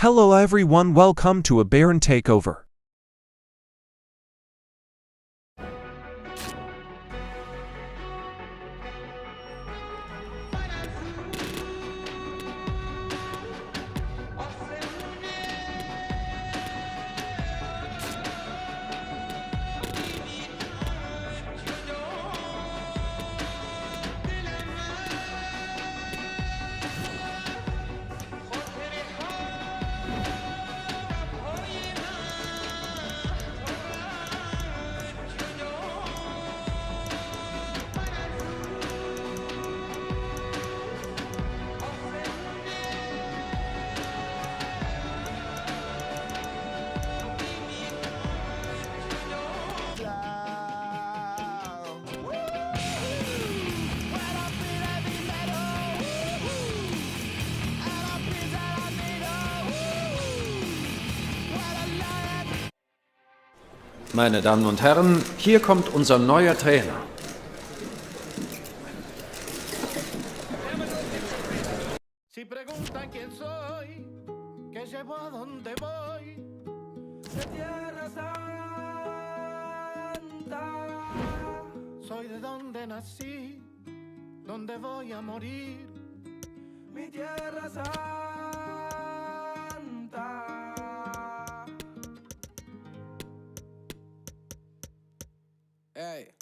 Hello everyone, welcome to a Bayern takeover. Meine Damen und Herren, hier kommt unser neuer Trainer. Si preguntan quién soy, que llevo a donde voy, de Tierra Santa. Soy de donde nací, donde voy a morir, mi Tierra Santa. Hey.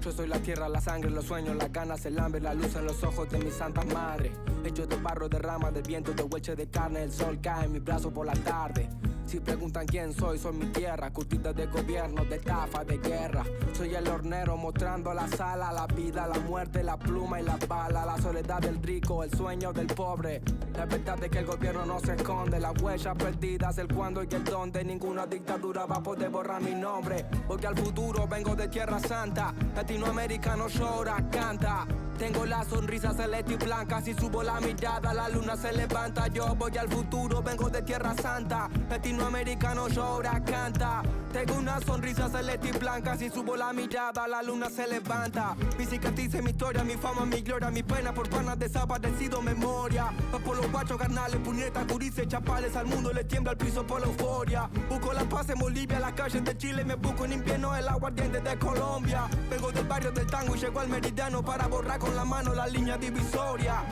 Yo soy la tierra, la sangre, los sueños, las ganas, el hambre, la luz en los ojos de mi santa madre. Hecho de barro, de ramas, de viento, de hueche de carne, el sol cae en mi brazo por la tarde. Si preguntan quién soy mi tierra, curtida de gobierno, de estafa, de guerra. Soy el hornero mostrando la sala, la vida, la muerte, la pluma y la bala, la soledad del rico, el sueño del pobre. La verdad es que el gobierno no se esconde, las huellas perdidas, el cuándo y el dónde. Ninguna dictadura va a poder borrar mi nombre, porque al futuro vengo de Tierra Santa. Latinoamericano llora, canta. Tengo la sonrisa celeste y blanca, si subo la mirada la luna se levanta. Yo voy al futuro, vengo de Tierra Santa. Latinoamericano llora, canta. Tengo una sonrisa celeste y blanca, si subo la mirada la luna se levanta. Mi cicatrices, mi historia, mi fama, mi gloria, mi pena por panas desaparecido, memoria. Va por los guachos, carnales, puñetas, gurises, chapales, al mundo le tiembla el piso por la euforia. Busco la paz en Bolivia, las calles de Chile, me busco en invierno el aguardiente de Colombia. Vengo del barrio del tango y llego al meridiano para borrar con la mano la línea divisoria.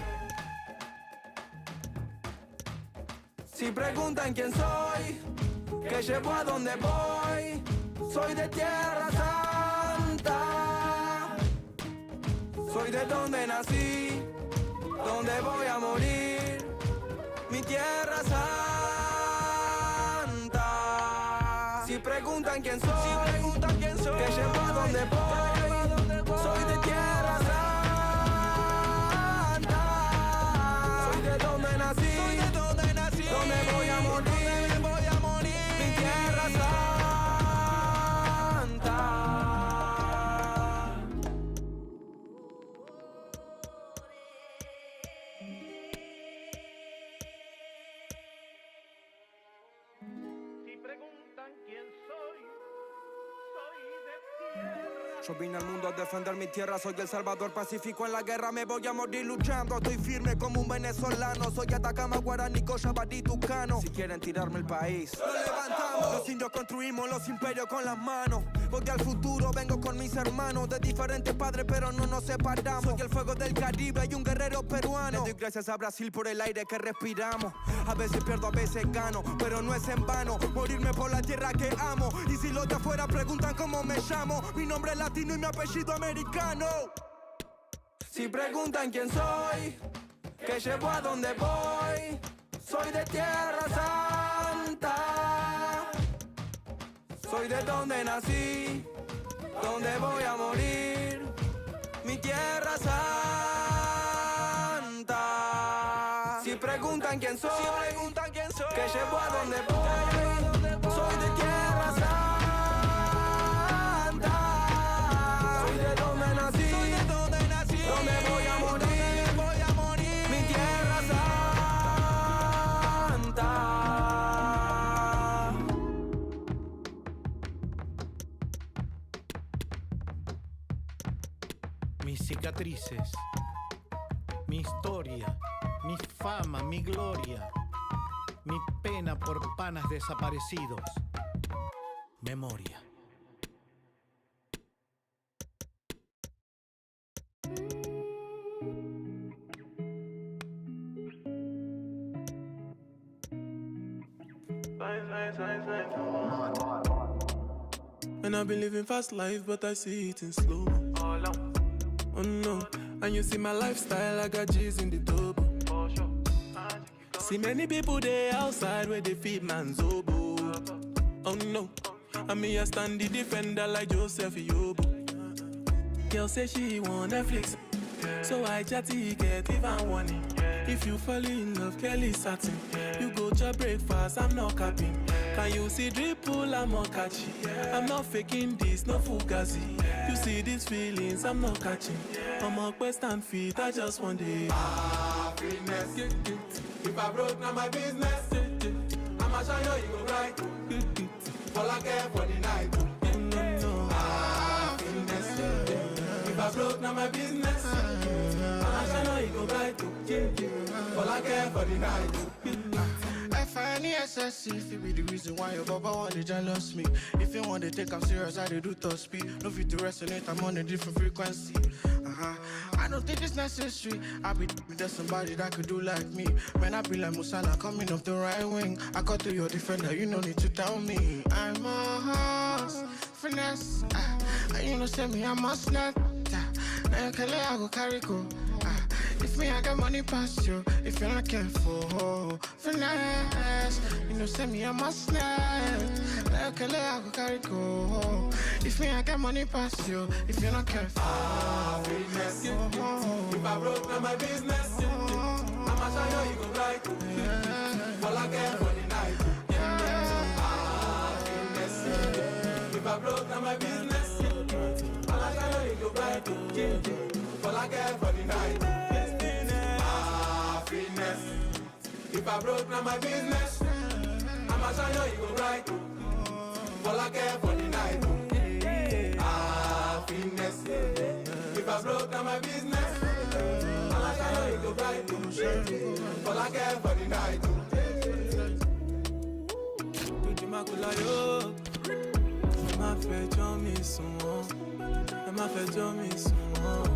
Si preguntan quién soy, que llevo a donde voy, soy de Tierra Santa. Soy de donde nací, donde voy a morir, mi Tierra Santa. Si preguntan quién soy, que llevo a donde voy, soy de Tierra Santa. Soy de donde nací, donde voy a morir, mi Tierra Santa. Si preguntan quién soy de tierra. Yo vine al mundo a defender mi tierra, soy el salvador pacífico en la guerra, me voy a morir luchando. Estoy firme como un venezolano, soy Atacama, Guaraní, Cochabamba, Tucano. Si quieren tirarme el país, lo levantamos. Los indios construimos los imperios con las manos. Voy al futuro, vengo con mis hermanos, de diferentes padres pero no nos separamos. Soy el fuego del Caribe y un guerrero peruano. Le doy gracias a Brasil por el aire que respiramos. A veces pierdo, a veces gano, pero no es en vano morirme por la tierra que amo. Y si los de afuera preguntan cómo me llamo, mi nombre es latino y mi apellido americano. Si preguntan quién soy, que llevo a donde voy, soy de Tierra Santa. Soy de donde nací, donde voy a morir, mi Tierra Santa. Si preguntan quién soy, que llevo a donde voy, soy de Tierra Santa. Soy de donde nací, donde voy a morir, mi Tierra Santa. Mis cicatrices, mi historia, mi fama, mi gloria. ni pena por panas desaparecidos. Memoria. And I've been living fast life, but I see it in slow. Oh no, and you see my lifestyle, I got G's in the double. See many people there outside where they feed man's oboe. Oh no, and me I stand the defender like Joseph Yobo. Girl say she want Netflix, so I chatty get even warning. If you fall in love, Kelly satin. You go to breakfast, I'm not capping. Can you see dripple, I'm not catchy. I'm not faking this, no fugazi. You see these feelings, I'm not catching. I'm a quest and feet, I just want it. Happiness. If I broke, now my business. I'ma show you, you go right. All I care for the night. Happiness. If I broke, now my business. I'ma show you, you go right. All I care for the night. F-I-N-E-S-S-E, if it be the reason why your baba want to jealous me. If you want to take I'm serious, I do top speed. No fit to resonate, I'm on a different frequency. I don't think it's necessary. I be with somebody that could do like me. When I be like Musala coming off the right wing, I got to your defender, you no need to tell me. I'm a horse, finesse. And you know say me, I must not. Now you can let I go carry go. If me, I got money past you. If you're not careful, finesse. You know, send me a must not. Like a I go carry go. If me, I got money past you. If you're not careful, Happiness. If I broke, now my business. I'ma show you, you go right. All I care for the night. Happiness. If I broke, now my business. All I show you, you go right. All I care for the night. Happiness. If I broke, now my business. I'ma show you, you go right. All I care for the night. Happiness. If I broke, now my business. I'ma show you, you go right. All I care for the night. Ma fẹjọ́ mi sùn wọ́n, ẹ má fẹjọ́ mi sùn wọ́n.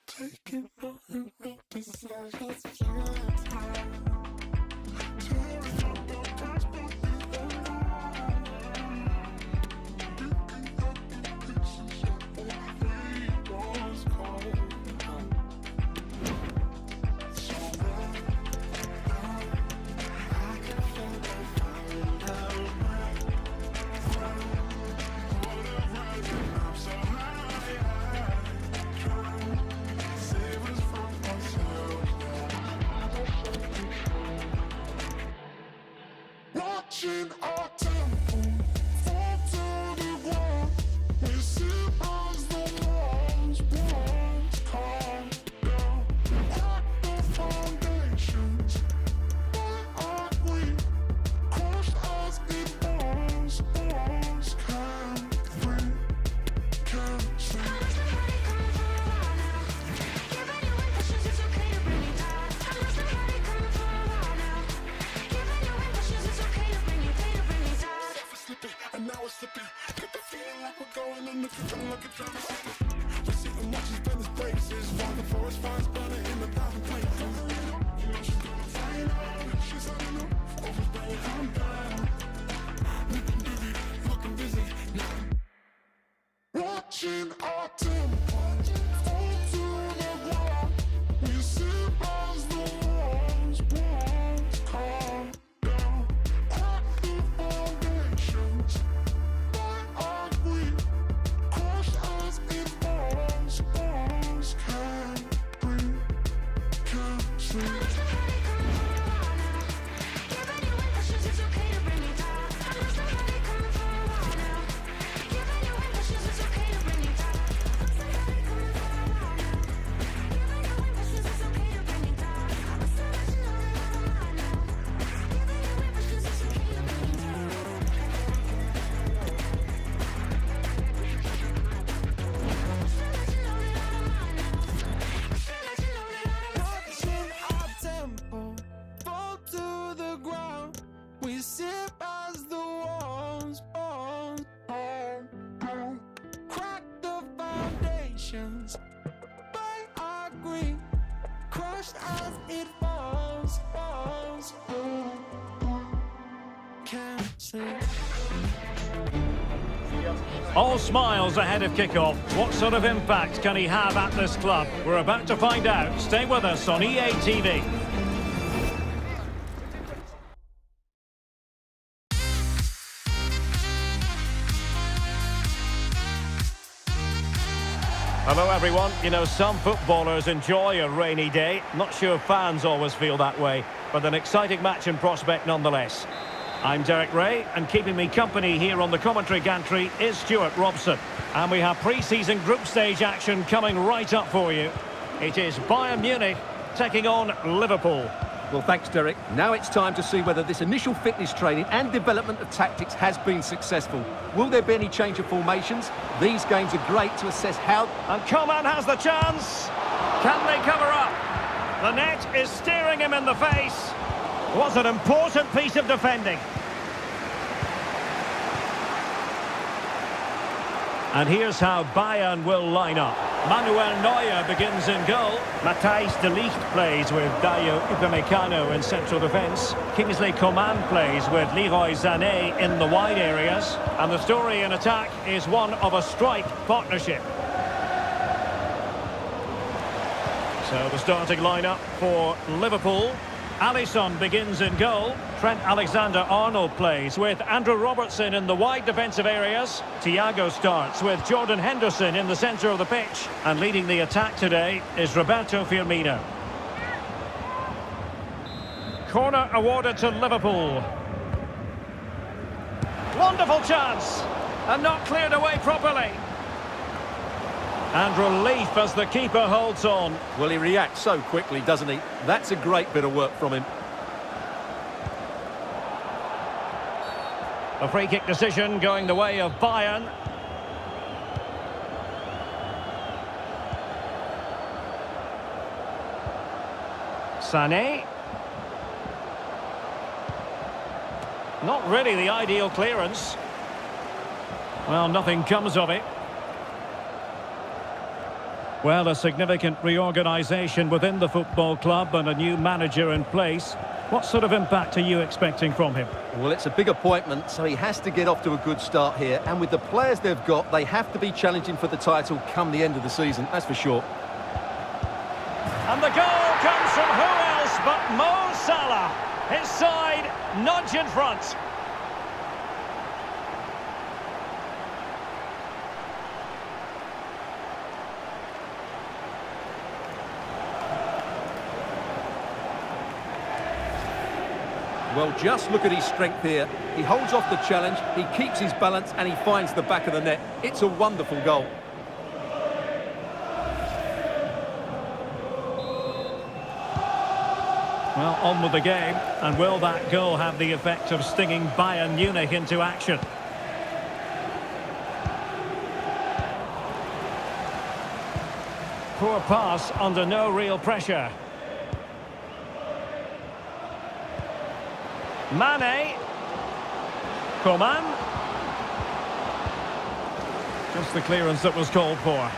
Taking more and make decisions, feelings high. Tearing up the past, but picking up the pieces of the was cold. So right now, I can feel the falling down. Rising up so high, trying. Save us from ourselves now. watched as it falls, falls. Can't sleep. All smiles ahead of kickoff. What sort of impact can he have at this club? We're about to find out. Stay with us on EA TV. Hello everyone. You know, some footballers enjoy a rainy day. Not sure fans always feel that way, but an exciting match in prospect nonetheless. I'm Derek Ray, and keeping me company here on the commentary gantry is Stuart Robson. And we have pre-season group stage action coming right up for you. It is Bayern Munich taking on Liverpool. Well, thanks, Derek. Now it's time to see whether this initial fitness training and development of tactics has been successful. Will there be any change of formations? These games are great to assess how... And Coman has the chance. Can they cover up? The net is staring him in the face. Was an important piece of defending. And here's how Bayern will line up. Manuel Neuer begins in goal. Matthijs de Ligt plays with Dayo Upamecano in central defence. Kingsley Coman plays with Leroy Sané in the wide areas. And the story in attack is one of a strike partnership. So the starting lineup for Liverpool. Alisson begins in goal. Trent Alexander-Arnold plays with Andrew Robertson in the wide defensive areas. Thiago starts with Jordan Henderson in the centre of the pitch. And leading the attack today is Roberto Firmino. Corner awarded to Liverpool. Wonderful chance. And not cleared away properly. And relief as the keeper holds on. Well, he reacts so quickly, doesn't he? That's a great bit of work from him. A free kick decision going the way of Bayern. Sané. Not really the ideal clearance. Well, nothing comes of it. Well, a significant reorganisation within the football club and a new manager in place. What sort of impact are you expecting from him? Well, it's a big appointment, so he has to get off to a good start here. And with the players they've got, they have to be challenging for the title come the end of the season, that's for sure. And the goal comes from who else but Mo Salah. His side nudge in front. Well, just look at his strength here. He holds off the challenge, he keeps his balance, and he finds the back of the net. It's a wonderful goal. Well, on with the game. And will that goal have the effect of stinging Bayern Munich into action? Poor pass under no real pressure. Mane. Coman. Just the clearance that was called for.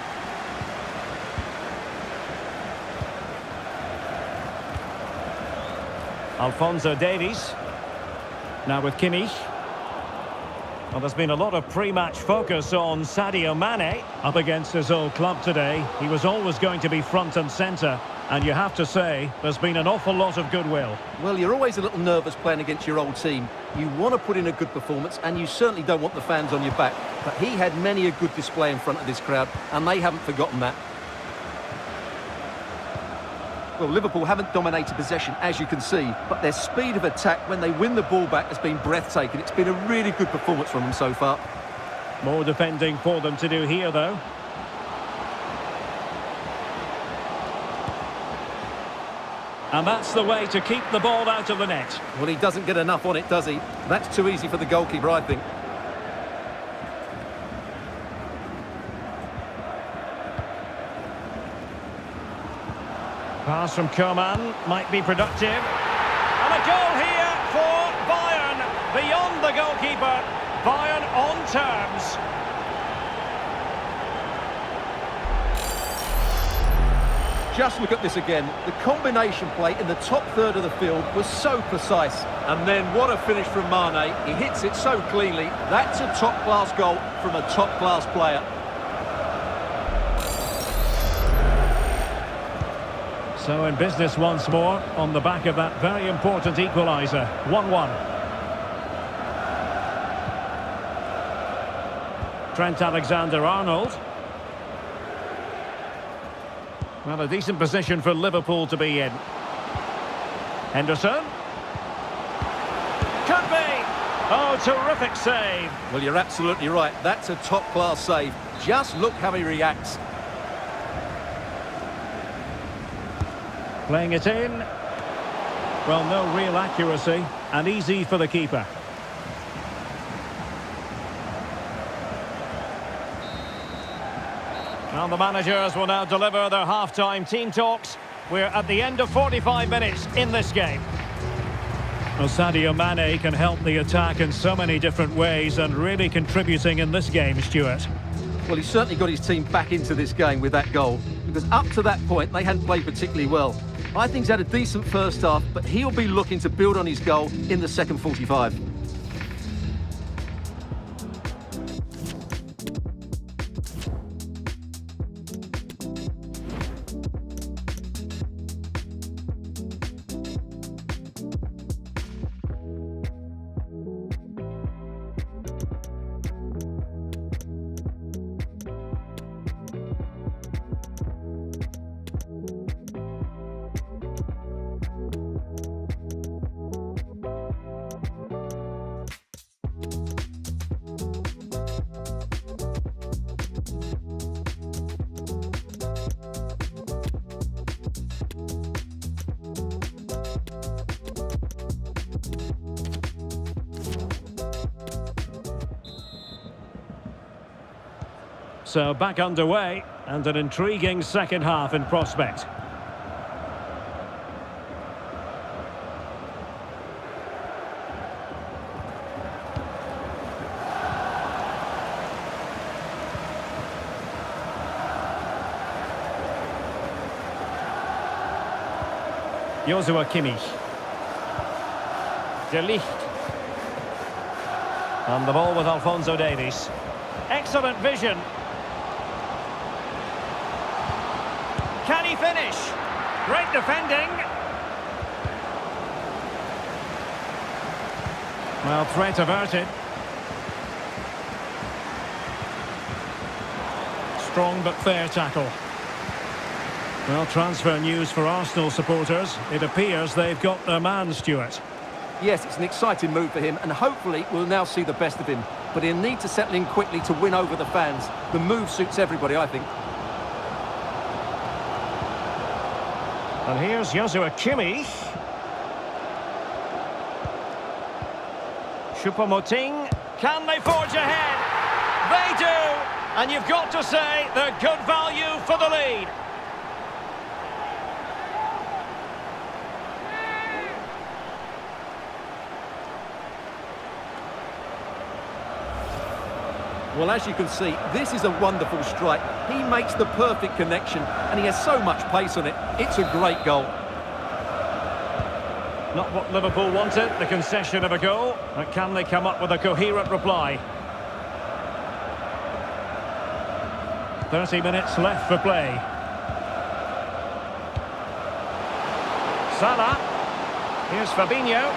Alphonso Davies. Now with Kimmich. Well, there's been a lot of pre-match focus on Sadio Mane. Up against his old club today. He was always going to be front and centre. And you have to say, there's been an awful lot of goodwill. Well, you're always a little nervous playing against your old team. You want to put in a good performance, and you certainly don't want the fans on your back. But he had many a good display in front of this crowd, and they haven't forgotten that. Well, Liverpool haven't dominated possession, as you can see, but their speed of attack when they win the ball back has been breathtaking. It's been a really good performance from them so far. More defending for them to do here, though. And that's the way to keep the ball out of the net. Well, he doesn't get enough on it, does he? That's too easy for the goalkeeper, I think. Pass from Coman might be productive. And a goal here for Bayern. Beyond the goalkeeper. Bayern on terms. Just look at this again. The combination play in the top third of the field was so precise. And then what a finish from Mane. He hits it so cleanly. That's a top-class goal from a top-class player. So in business once more, on the back of that very important equaliser. 1-1. Trent Alexander-Arnold. Well, a decent position for Liverpool to be in. Henderson. Could be! Oh, terrific save. Well, you're absolutely right. That's a top-class save. Just look how he reacts. Playing it in. Well, no real accuracy, and easy for the keeper. Well, the managers will now deliver their half-time team talks. We're at the end of 45 minutes in this game. Well, Sadio Mane can help the attack in so many different ways and really contributing in this game, Stuart. Well, he's certainly got his team back into this game with that goal, because up to that point, they hadn't played particularly well. I think he's had a decent first half, but he'll be looking to build on his goal in the second 45. So back underway, and an intriguing second half in prospect. Joshua Kimmich. De Ligt. And the ball with Alphonso Davies. Excellent vision. Can he finish? Great defending. Well, threat averted. Strong but fair tackle. Well, transfer news for Arsenal supporters. It appears they've got their man, Stuart. Yes, it's an exciting move for him, and hopefully we'll now see the best of him. But he'll need to settle in quickly to win over the fans. The move suits everybody, I think. And here's Joshua Kimmich. Choupo-Moting. Can they forge ahead? They do! And you've got to say they're good value for the lead. Well, as you can see, this is a wonderful strike. He makes the perfect connection, and he has so much pace on it. It's a great goal. Not what Liverpool wanted, the concession of a goal. But can they come up with a coherent reply? 30 minutes left for play. Salah. Here's Fabinho.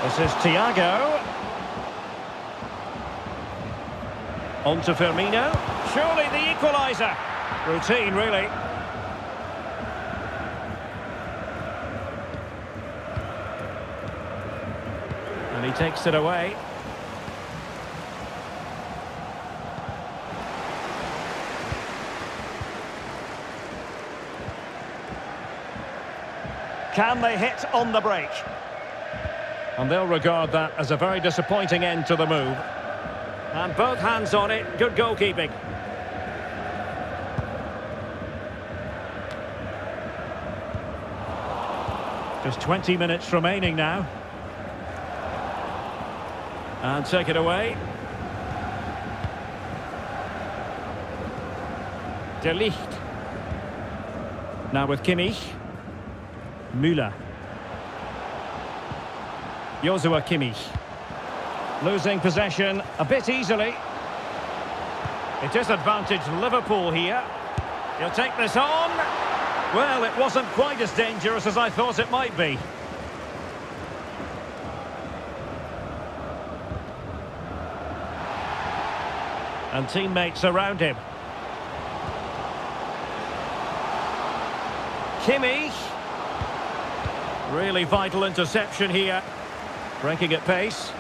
This is Thiago. On to Firmino. Surely the equaliser. Routine, really. And he takes it away. Can they hit on the break? And they'll regard that as a very disappointing end to the move. And both hands on it, good goalkeeping. Just 20 minutes remaining now. And take it away. De Ligt. Now with Kimmich. Müller. Joshua Kimmich. Losing possession a bit easily. It is advantage Liverpool here. He'll take this on. Well, it wasn't quite as dangerous as I thought it might be. And teammates around him. Kimmich. Really vital interception here. Breaking at pace.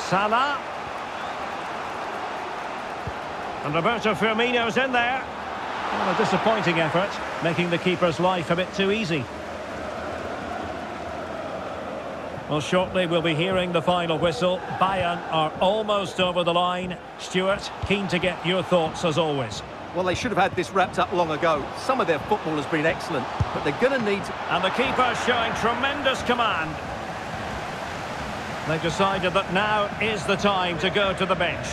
Salah. And Roberto Firmino's in there. Well, a disappointing effort, making the keeper's life a bit too easy. Well, shortly we'll be hearing the final whistle. Bayern are almost over the line. Stuart, keen to get your thoughts as always. Well, they should have had this wrapped up long ago. Some of their football has been excellent, but they're going to need to... And the keeper showing tremendous command. They've decided that now is the time to go to the bench.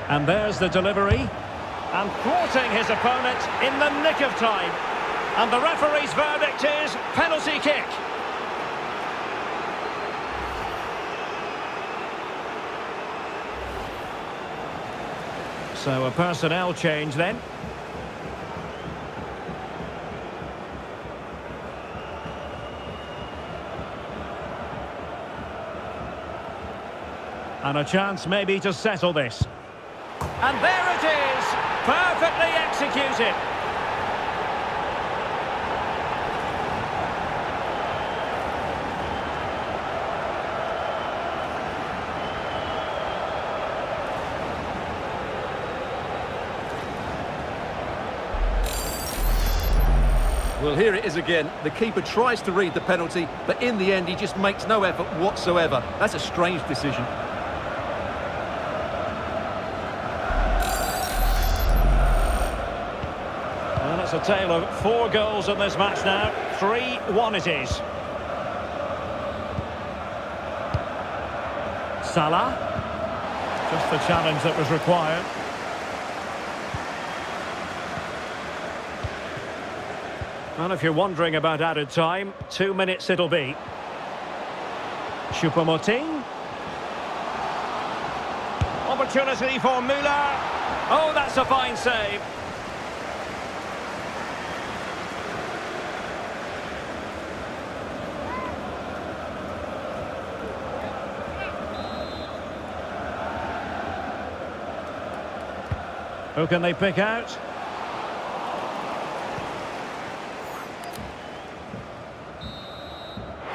And there's the delivery. And thwarting his opponent in the nick of time. And the referee's verdict is penalty kick. So a personnel change then. And a chance maybe to settle this. And there it is! Perfectly executed! Well, here it is again. The keeper tries to read the penalty, but in the end he just makes no effort whatsoever. That's a strange decision. It's a tale of 4 goals in this match now. 3-1 it is. Salah. Just the challenge that was required. And if you're wondering about added time, 2 minutes it'll be. Choupo-Moting. Opportunity for Müller. Oh, that's a fine save. Who can they pick out?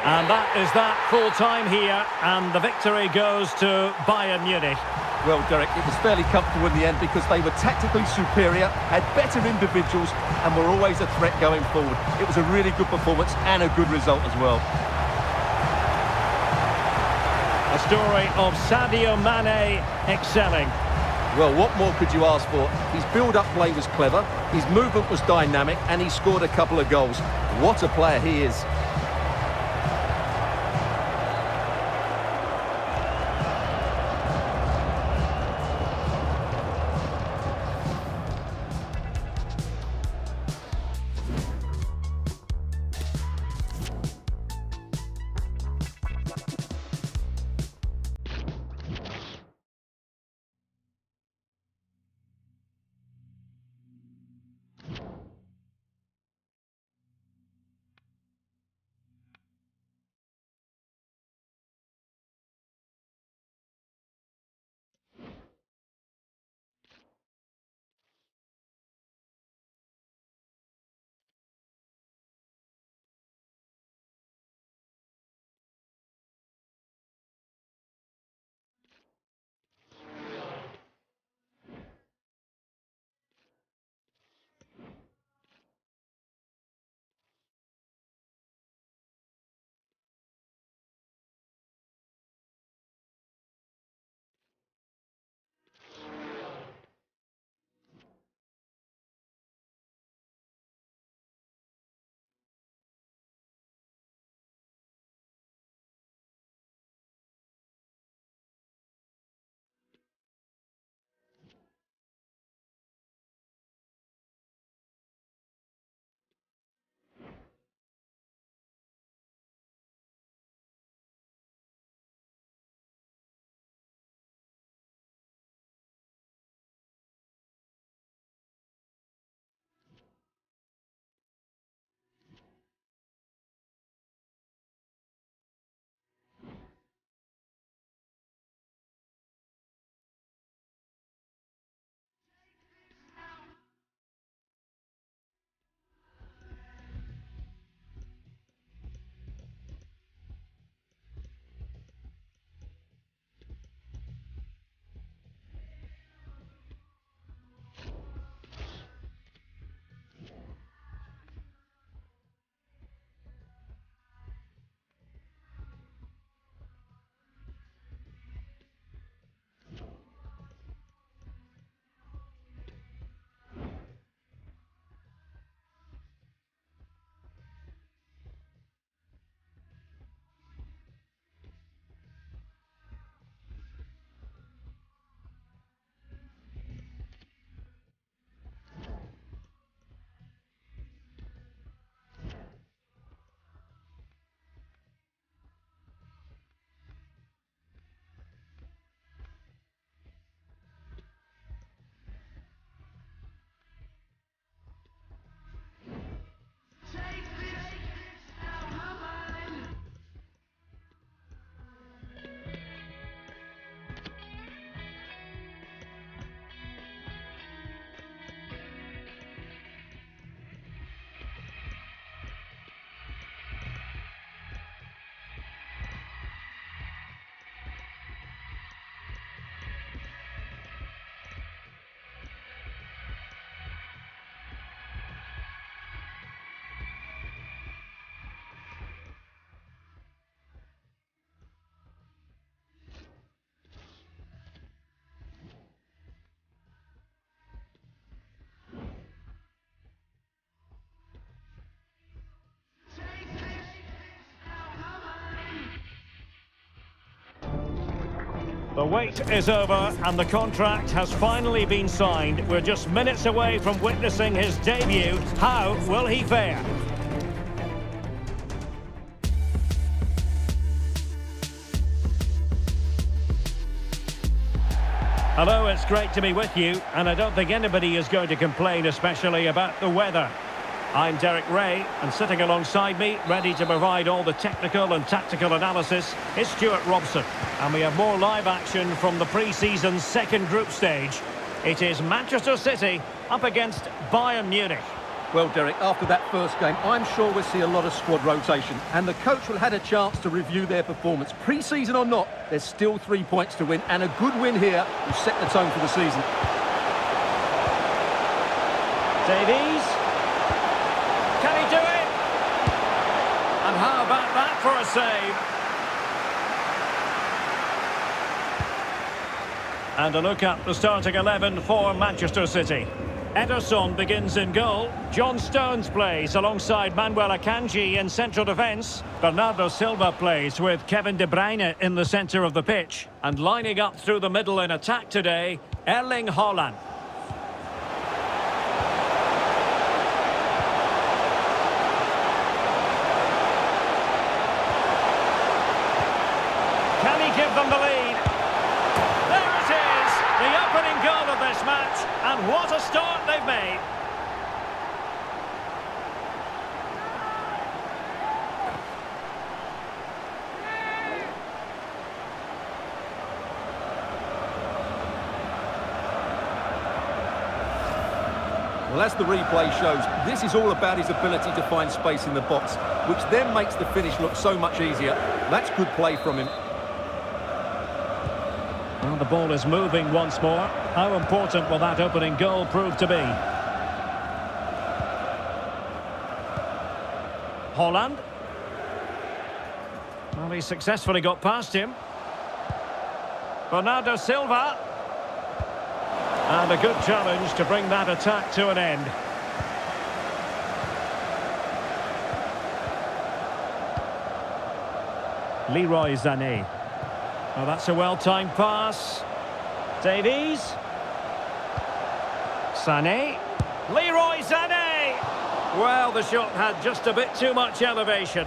And that is that, full time here, and the victory goes to Bayern Munich. Well, Derek, it was fairly comfortable in the end because they were tactically superior, had better individuals, and were always a threat going forward. It was a really good performance and a good result as well. A story of Sadio Mane excelling. Well, what more could you ask for? His build-up play was clever, his movement was dynamic, and he scored a couple of goals. What a player he is. The wait is over and the contract has finally been signed. We're just minutes away from witnessing his debut. How will he fare? Hello, it's great to be with you, and I don't think anybody is going to complain, especially about the weather. I'm Derek Ray, and sitting alongside me, ready to provide all the technical and tactical analysis, is Stuart Robson. And we have more live action from the pre-season's second group stage. It is Manchester City up against Bayern Munich. Well, Derek, after that first game, I'm sure we'll see a lot of squad rotation, and the coach will have had a chance to review their performance. Pre-season or not, there's still 3 points to win, and a good win here will set the tone for the season. Davies. Can he do it? And how about that for a save? And a look at the starting 11 for Manchester City. Ederson begins in goal. John Stones plays alongside Manuel Akanji in central defence. Bernardo Silva plays with Kevin De Bruyne in the centre of the pitch. And lining up through the middle in attack today, Erling Haaland. Can he give them the lead? There it is, the opening goal of this match, and what a start they've made. Well, as the replay shows, this is all about his ability to find space in the box, which then makes the finish look so much easier. That's good play from him. Well, the ball is moving once more. How important will that opening goal prove to be? Haaland. Well, he successfully got past him. Bernardo Silva. And a good challenge to bring that attack to an end. Leroy Sané. Oh, that's a well-timed pass. Davies. Sané. Leroy Sané! Well, the shot had just a bit too much elevation.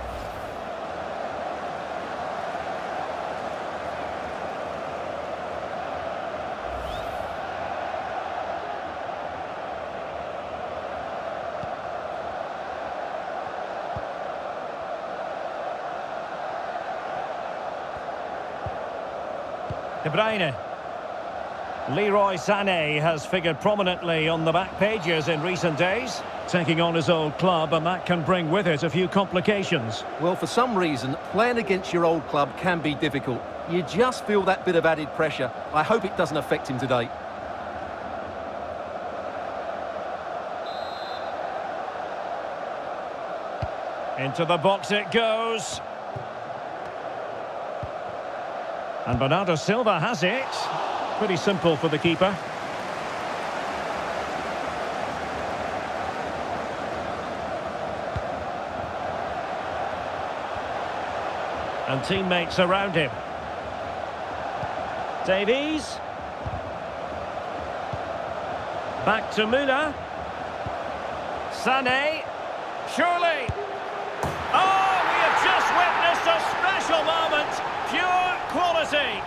De Bruyne. Leroy Sané has figured prominently on the back pages in recent days, taking on his old club, and that can bring with it a few complications. Well, for some reason, playing against your old club can be difficult. You just feel that bit of added pressure. I hope it doesn't affect him today. Into the box it goes. And Bernardo Silva has it. Pretty simple for the keeper. And teammates around him. Davies. Back to Müller. Sané. Surely. Oh, we have just witnessed a special moment. Pure quality.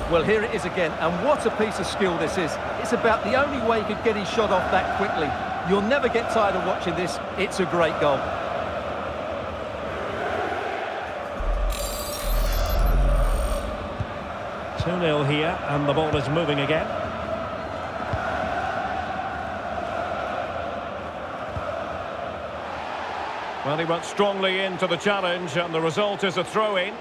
Well, here it is again, and what a piece of skill this is. It's about the only way he could get his shot off that quickly. You'll never get tired of watching this. It's a great goal. Two-nil here, and the ball is moving again. Well, he went strongly into the challenge, and the result is a throw-in.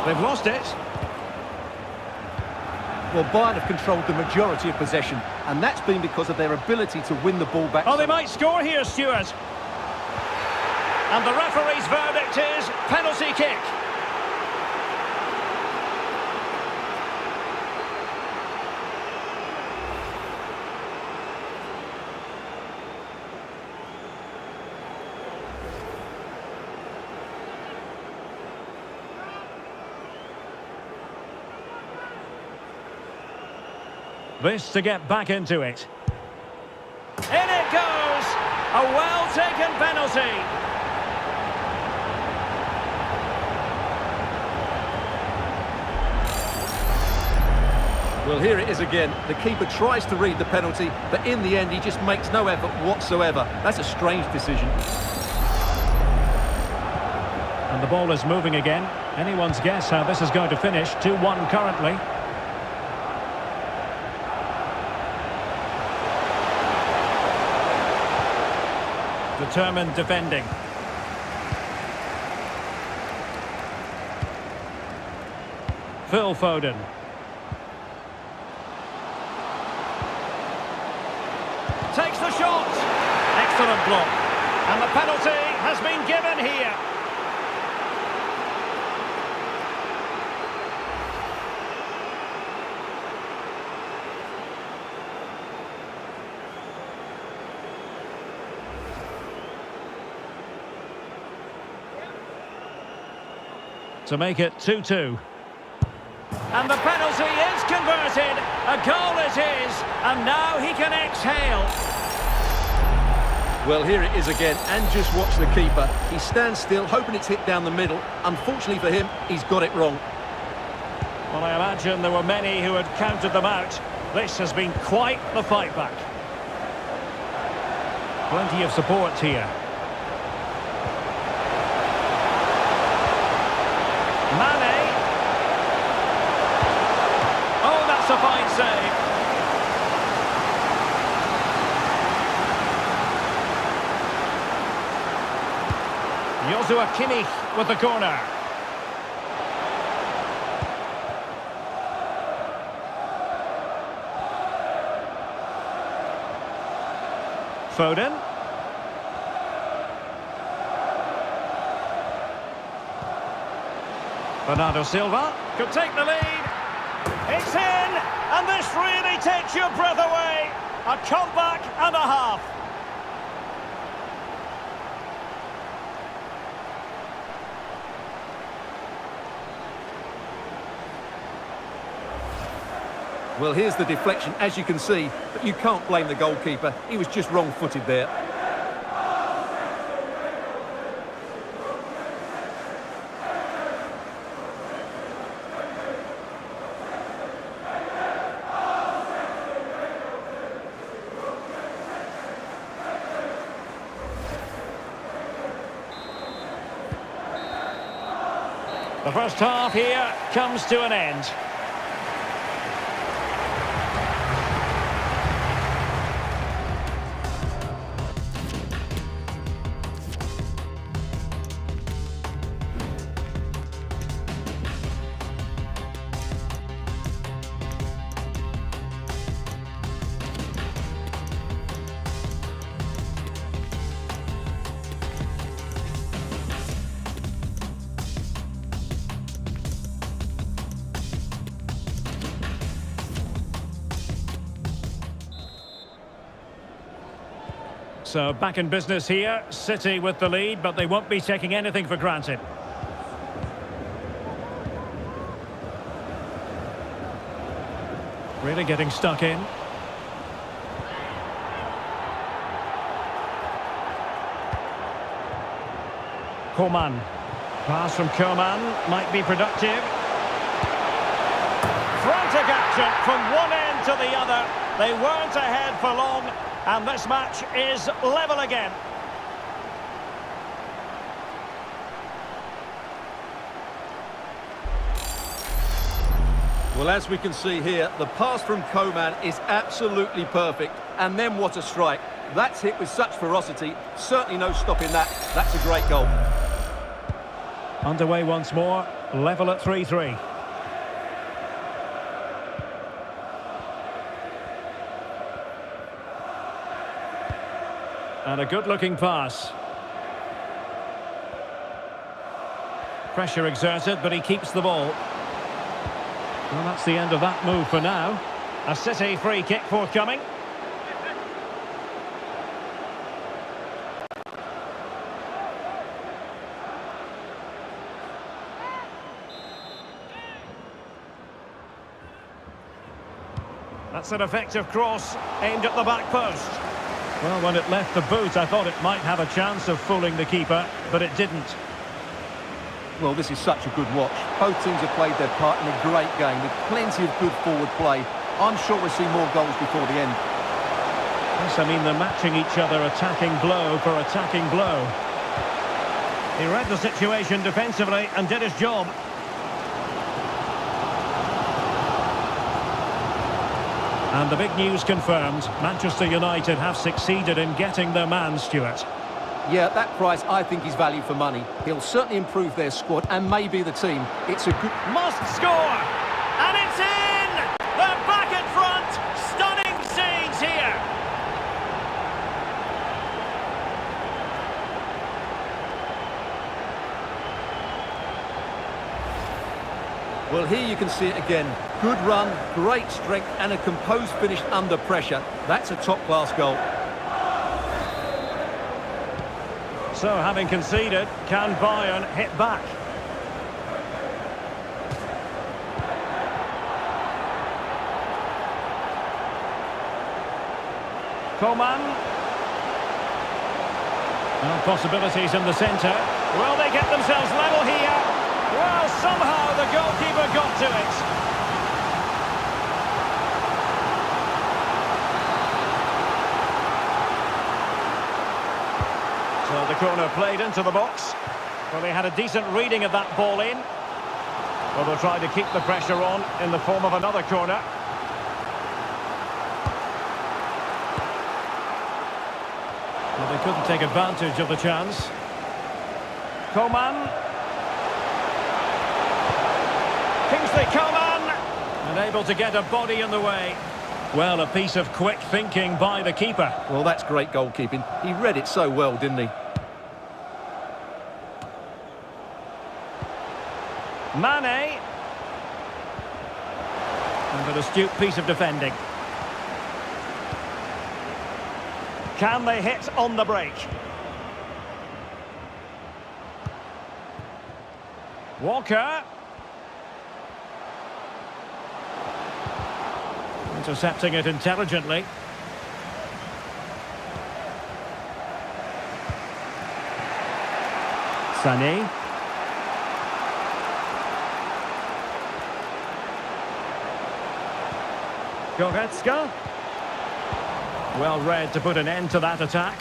They've lost it. Well, Bayern have controlled the majority of possession, and that's been because of their ability to win the ball back. Oh, they might score here, Stuart. And the referee's verdict is penalty kick. This to get back into it. In it goes! A well-taken penalty. Well, here it is again. The keeper tries to read the penalty, but in the end, he just makes no effort whatsoever. That's a strange decision. And the ball is moving again. Anyone's guess how this is going to finish. 2-1 currently. Determined defending. Phil Foden. Takes the shot. Excellent block. And the penalty has been given here. To make it 2-2. And the penalty is converted. A goal is his. And now he can exhale. Well, here it is again. And just watch the keeper. He stands still, hoping it's hit down the middle. Unfortunately for him, he's got it wrong. Well, I imagine there were many who had counted them out. This has been quite the fight back. Plenty of support here. Mane. Oh, that's a fine save. Joshua Kimmich with the corner. Foden. Bernardo Silva could take the lead. It's in, and this really takes your breath away. A comeback and a half. Well, here's the deflection, as you can see, but you can't blame the goalkeeper. He was just wrong-footed there. The first half here comes to an end. So back in business here, City with the lead, but they won't be taking anything for granted. Really getting stuck in. Coman. Pass from Coman might be productive. Frantic action from one end to the other. They weren't ahead for long. And this match is level again. Well, as we can see here, the pass from Coman is absolutely perfect. And then what a strike. That's hit with such ferocity. Certainly no stopping that. That's a great goal. Underway once more. Level at 3-3. And a good-looking pass. Pressure exerted, but he keeps the ball. Well, that's the end of that move for now. A City free kick forthcoming. That's an effective cross aimed at the back post. Well, when it left the boot, I thought it might have a chance of fooling the keeper, but it didn't. Well, this is such a good watch. Both teams have played their part in a great game with plenty of good forward play. I'm sure we'll see more goals before the end. Yes, I mean, they're matching each other, attacking blow for attacking blow. He read the situation defensively and did his job. And the big news confirmed, Manchester United have succeeded in getting their man, Stuart. Yeah, that price I think is value for money. He'll certainly improve their squad and maybe the team. It's a good... Must score! And it's in! They're back in front! Stunning scenes here! Well, here you can see it again. Good run, great strength and a composed finish under pressure. That's a top-class goal. So, having conceded, can Bayern hit back? Coman. Now possibilities in the centre. Will they get themselves level here? Well, somehow the goalkeeper got to it. So the corner played into the box. Well, they had a decent reading of that ball in. Well, they'll try to keep the pressure on in the form of another corner. Well, they couldn't take advantage of the chance. Coman. Kingsley Coman. And able to get a body in the way. Well, a piece of quick thinking by the keeper. Well, that's great goalkeeping. He read it so well, didn't he? Mane. And an astute piece of defending. Can they hit on the break? Walker. Intercepting it intelligently. Sané. Goretzka. Well read to put an end to that attack.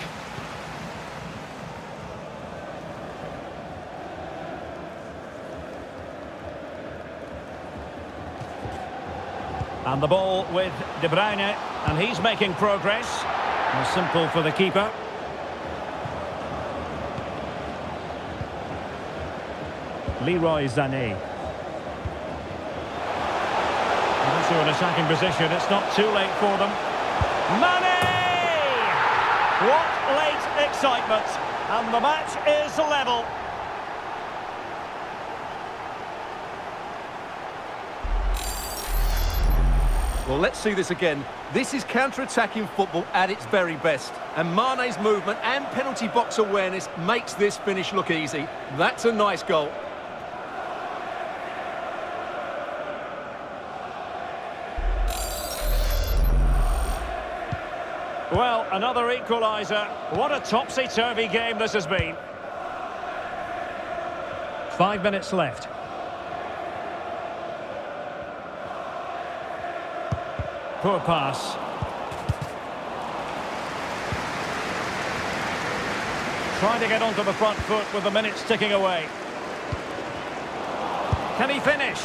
And the ball with De Bruyne, and he's making progress. Simple for the keeper. Leroy Sané. Also an attacking position, it's not too late for them. Mane! What late excitement! And the match is level. Well, let's see this again. This is counter-attacking football at its very best. And Mane's movement and penalty box awareness makes this finish look easy. That's a nice goal. Well, another equaliser. What a topsy-turvy game this has been. 5 minutes left. Poor pass. Trying to get onto the front foot with the minutes ticking away. Can he finish?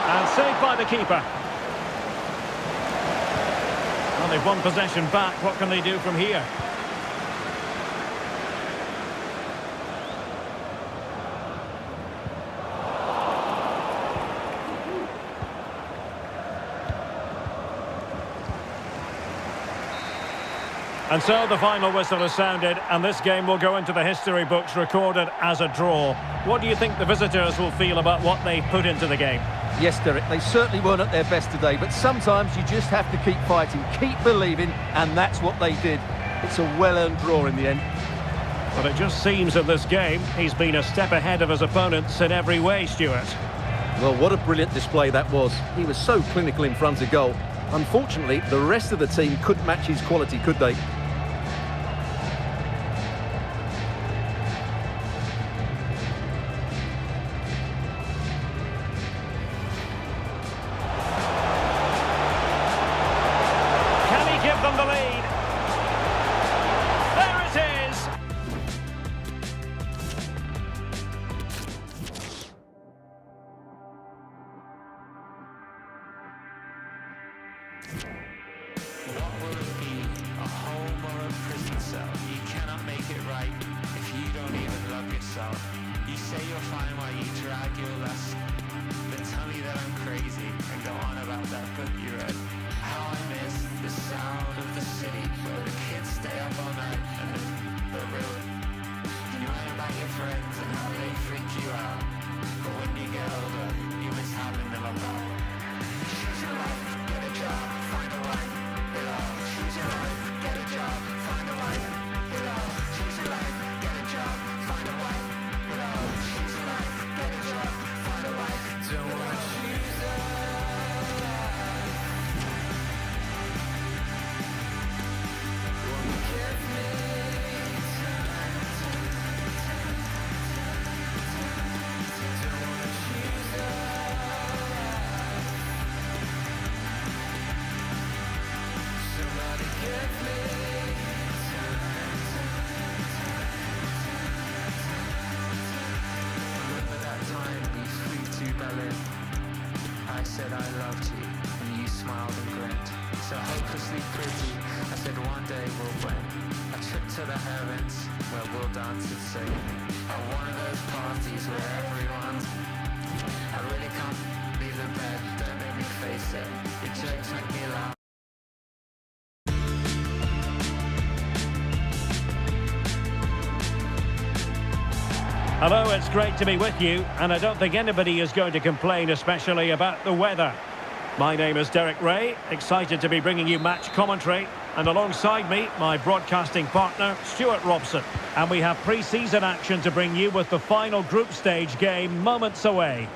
And saved by the keeper. Well, they've won possession back. What can they do from here? And so the final whistle has sounded, and this game will go into the history books recorded as a draw. What do you think the visitors will feel about what they've put into the game? Yes, Derek, they certainly weren't at their best today, but sometimes you just have to keep fighting, keep believing, and that's what they did. It's a well-earned draw in the end. But it just seems in this game, he's been a step ahead of his opponents in every way, Stuart. Well, what a brilliant display that was. He was so clinical in front of goal. Unfortunately, the rest of the team couldn't match his quality, could they? Can he give them the lead? There it is! What will it be? A home or a prison cell? You cannot make it right if you don't even love yourself. You say you're fine while you drag your lust. Then tell me that I'm crazy and go on about that book you read. How I miss the sound of the city where the kids stay up all night and the real. You learn about your friends and how they freak you out. But when you get older, you miss having them about. Choose your life, get a job, find a wife. Choose your life, get a job, find a wife. Choose your life, get a job, find a wife. Choose your life, get a job, find a wife. Don't wanna choose a life. Won't give me time. Don't wanna choose a life. Somebody give me time. Remember that time we flew to Berlin? I said I loved you, and you smiled and grinned. So hopelessly pretty, I said one day we'll win. A trip to the heavens, where we'll dance and sing. At one of those parties where everyone's... I really can't leave the bed, don't make me face it. Your jokes make me laugh. Hello, it's great to be with you, and I don't think anybody is going to complain, especially about the weather. My name is Derek Ray, excited to be bringing you match commentary, and alongside me, my broadcasting partner, Stuart Robson. And we have pre-season action to bring you with the final group stage game moments away.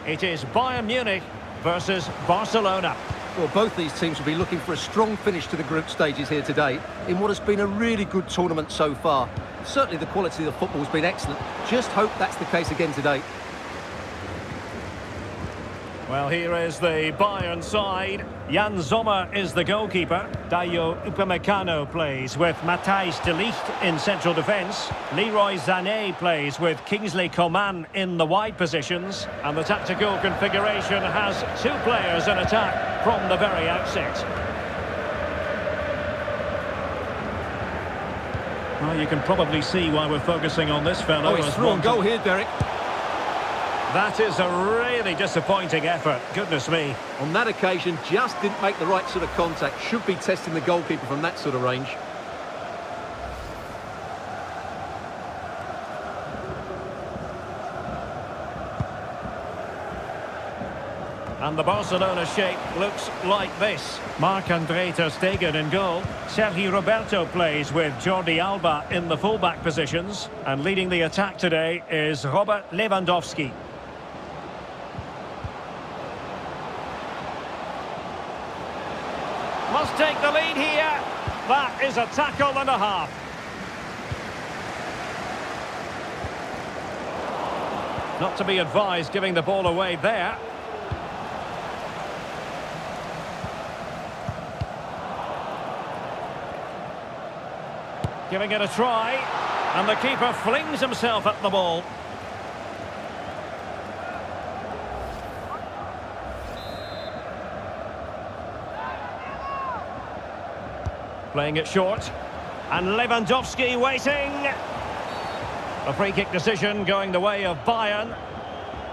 It is Bayern Munich versus Barcelona. Well, both these teams will be looking for a strong finish to the group stages here today in what has been a really good tournament so far. Certainly the quality of the football has been excellent. Just hope that's the case again today. Well, here is the Bayern side. Jan Sommer is the goalkeeper. Dayo Upamecano plays with Matthijs de Ligt in central defence. Leroy Sané plays with Kingsley Coman in the wide positions. And the tactical configuration has two players in attack from the very outset. Well, you can probably see why we're focusing on this fellow. Oh, he's through on goal here, Derek. That is a really disappointing effort. Goodness me. On that occasion, just didn't make the right sort of contact. Should be testing the goalkeeper from that sort of range. And the Barcelona shape looks like this. Marc-André ter Stegen in goal. Sergi Roberto plays with Jordi Alba in the fullback positions. And leading the attack today is Robert Lewandowski. Must take the lead here. That is a tackle and a half. Not to be advised giving the ball away there. Giving it a try, and the keeper flings himself at the ball. Playing it short, and Lewandowski waiting. A free kick decision going the way of Bayern.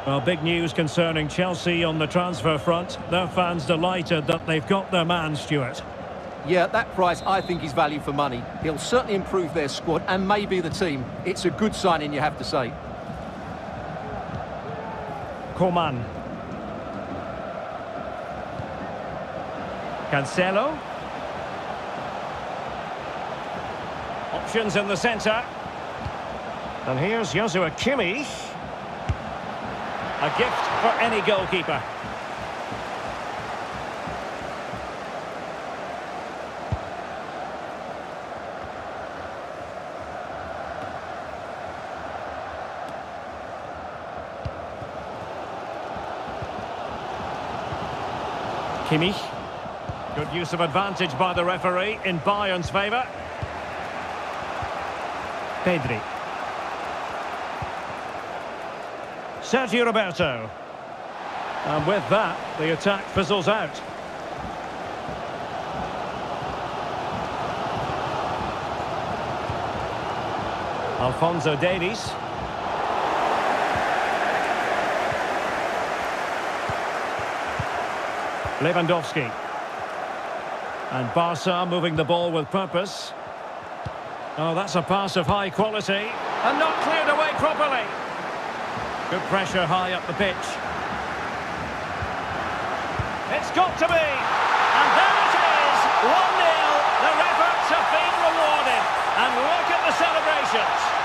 Well, big news concerning Chelsea on the transfer front. Their fans delighted that they've got their man, Stuart. Yeah, that price I think is value for money. He'll certainly improve their squad and maybe the team. It's a good signing, you have to say. Coman. Cancelo. Options in the centre. And here's Joshua Kimmich. A gift for any goalkeeper. Kimmich. Good use of advantage by the referee in Bayern's favour. Pedri. Sergio Roberto. And with that, the attack fizzles out. Alphonso Davies. Lewandowski. And Barca moving the ball with purpose. Oh, that's a pass of high quality. And not cleared away properly. Good pressure high up the pitch. It's got to be. And there it is. 1-0. Their efforts have been rewarded. And look at the celebrations.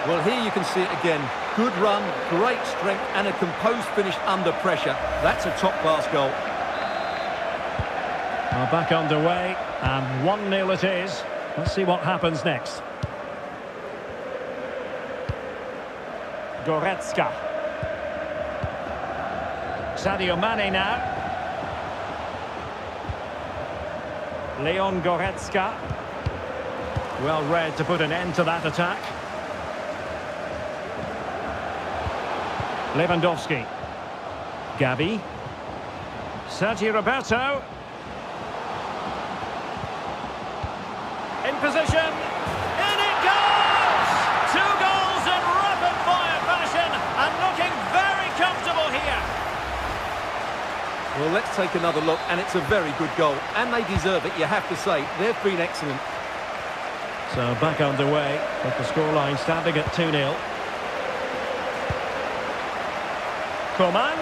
Well, here you can see it again. Good run, great strength, and a composed finish under pressure. That's a top-class goal. Well, back underway, and 1-0 it is. Let's see what happens next. Goretzka. Sadio Mane now. Leon Goretzka. Well read to put an end to that attack. Lewandowski. Gavi. Sergio Roberto. In position. In it goes! 2 goals in rapid-fire fashion and looking very comfortable here. Well, let's take another look, and it's a very good goal. And they deserve it, you have to say. They've been excellent. So back underway with the scoreline standing at 2-0. Coman.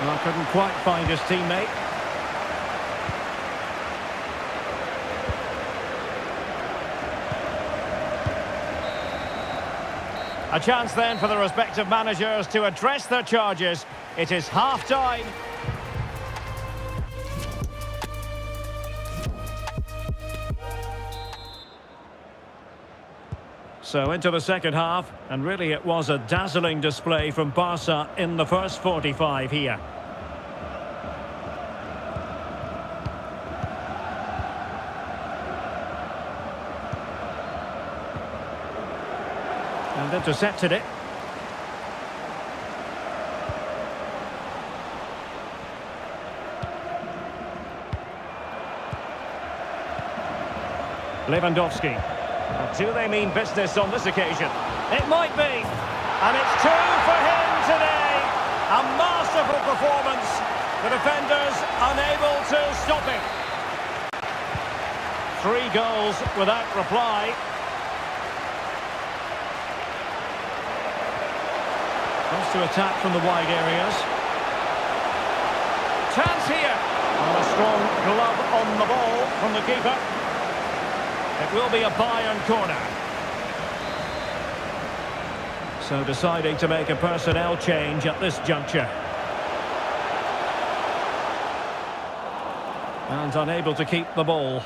Well, couldn't quite find his teammate. A chance then for the respective managers to address their charges. It is half-time. So into the second half, and really it was a dazzling display from Barca in the first 45 here. And intercepted it. Lewandowski. Do they mean business on this occasion? It might be. And it's 2 for him today. A masterful performance. The defenders unable to stop him. 3 goals without reply. Wants to attack from the wide areas. Chance here. And a strong glove on the ball from the keeper. It will be a Bayern corner. So deciding to make a personnel change at this juncture. And unable to keep the ball.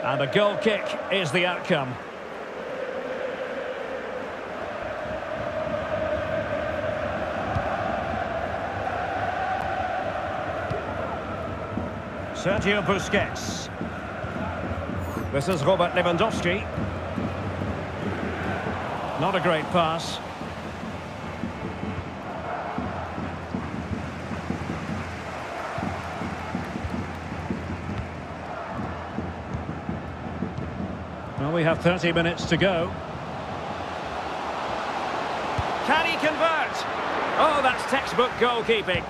And a goal kick is the outcome. Sergio Busquets. This is Robert Lewandowski. Not a great pass. Well, we have 30 minutes to go. Can he convert? Oh, that's textbook goalkeeping.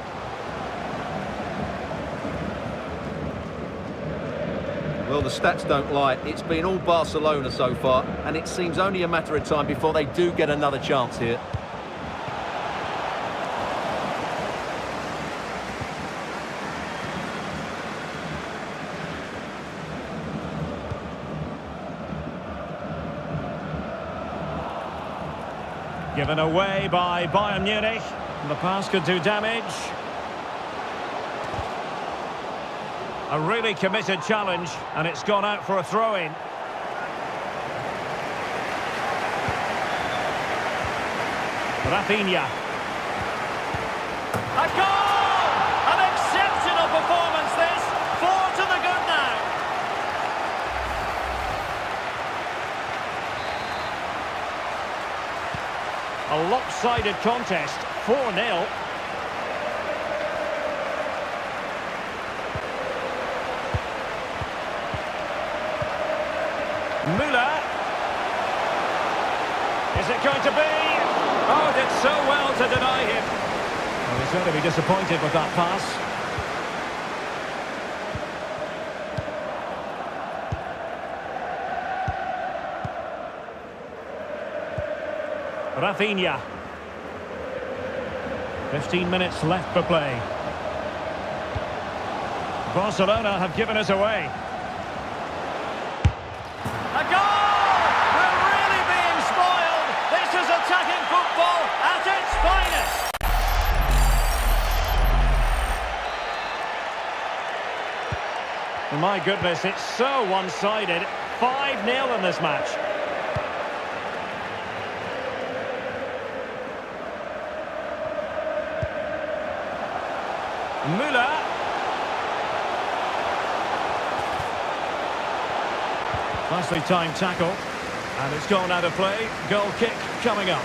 Well, the stats don't lie. It's been all Barcelona so far, and it seems only a matter of time before they do get another chance here. Given away by Bayern Munich. The pass could do damage. A really committed challenge, and it's gone out for a throw-in. Rafinha. A goal! An exceptional performance this. 4 to the good now. A lopsided contest, 4-0. Müller. Is it going to be? Oh, did so well to deny him. Well, he's going to be disappointed with that pass. Rafinha. 15 minutes left for play. Barcelona have given us away. A goal! We're really being spoiled. This is attacking football at its finest. My goodness, it's so one-sided. 5-0 in this match. Müller. Nicely timed tackle. And it's gone out of play. Goal kick coming up.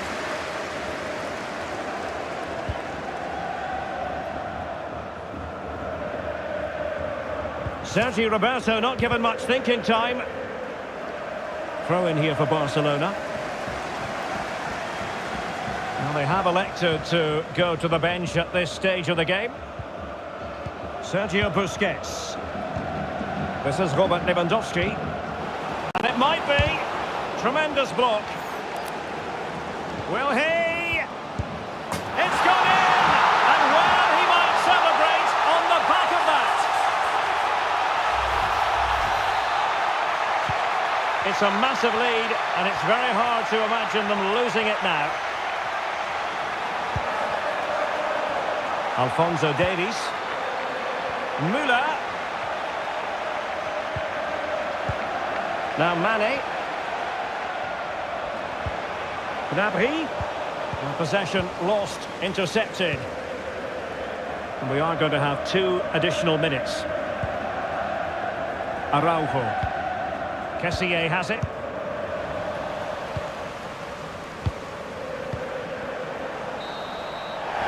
Sergi Roberto not given much thinking time. Throw in here for Barcelona. Well, they have elected to go to the bench at this stage of the game. Sergio Busquets. This is Robert Lewandowski. And it might be. Tremendous block. Will he? It's gone in! And well, he might celebrate on the back of that. It's a massive lead, and it's very hard to imagine them losing it now. Alphonso Davies. Müller. Now Mane. Gnabry. Possession lost, intercepted. And we are going to have 2 additional minutes. Araujo. Kessié has it.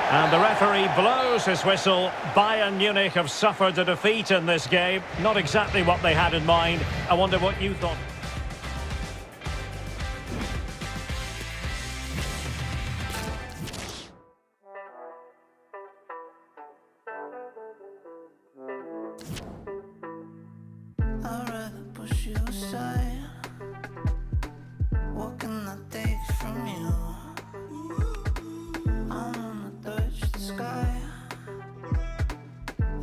And the referee blows his whistle. Bayern Munich have suffered a defeat in this game. Not exactly what they had in mind. I wonder what you thought. I'd rather push you aside. What can I take from you? I'm gonna touch the sky.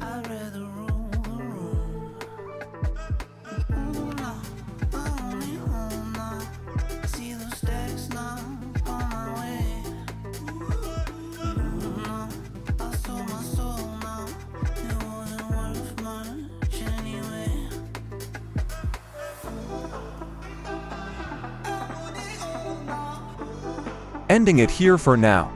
I'd rather rule the room. Ooh, no, I only home now. See those stacks now on my way. Ooh, no, I sold my soul now. It wasn't worth much anyway. Ending it here for now.